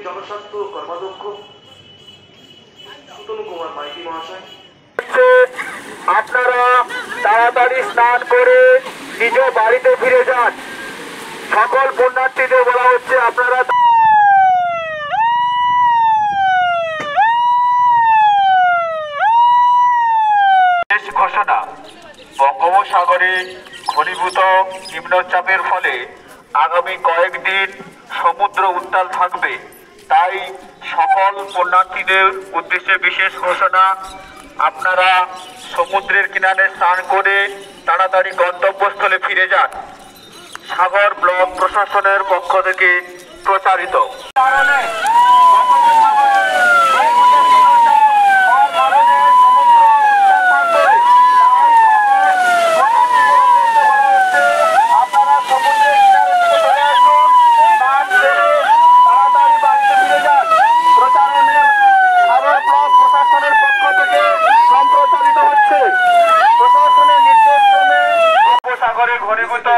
জনস্বাস্থ্য কর্মাধ্যক্ষ সুতনু কুমার মাইতি মহাশয়। আপনারা তাড়াতাড়ি স্নান করে নিজ বাড়িতে ফিরে যান। সকল পুণ্যার্থীদের বলা হচ্ছে আপনারা ঘোষণা। বঙ্গোপসাগরে ঘনীভূত নিম্নচাপের ফলে আগামী কয়েকদিন সমুদ্র উত্তাল থাকবে, তাই সকল পুণ্যার্থীদের উদ্দেশ্যে বিশেষ ঘোষণা। আপনারা সমুদ্রের কিনারে স্নান করে তাড়াতাড়ি গন্তব্যস্থলে ফিরে যান। সাগর ব্লক প্রশাসনের পক্ষ থেকে প্রচারিত। ঘনীভূত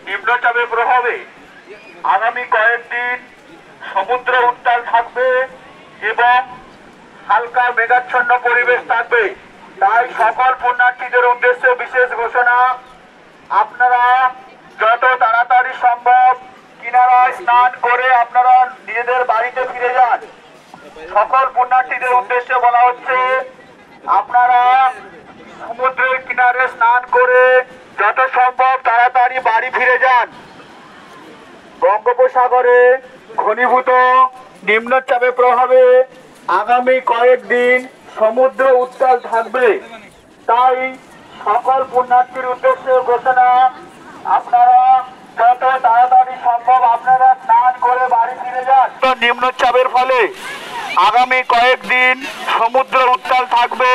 নিম্নচাপের প্রভাবে আগামী কয়েকদিন সমুদ্র উত্তাল থাকবে এবং হালকা মেঘাচ্ছন্ন পরিবেশ থাকবে, তাই সকল পুণ্যার্থীদের উদ্দেশ্যে বিশেষ ঘোষণা। আপনারা যত তাড়াতাড়ি সম্ভব কিনারায় স্নান করে আপনারা নিজেদের বাড়িতে ফিরে যান। সকল পুণ্যার্থীদের উদ্দেশ্যে বলা হচ্ছে আপনারা সমুদ্রের কিনারে স্নান করে যত সম্ভব তাড়াতাড়ি বাড়ি ফিরে যান। বঙ্গোপসাগরে ঘনীভূত নিম্নচাপের প্রভাবে আগামী কয়েকদিন সমুদ্র উত্তাল থাকবে, তাই সকল পুণ্যার্থীর উদ্দেশ্যে ঘোষণা। আপনারা যত তাড়াতাড়ি সম্ভব আপনারা স্নান করে বাড়ি ফিরে যান। নিম্নচাপের ফলে আগামী কয়েকদিন সমুদ্র উত্তাল থাকবে।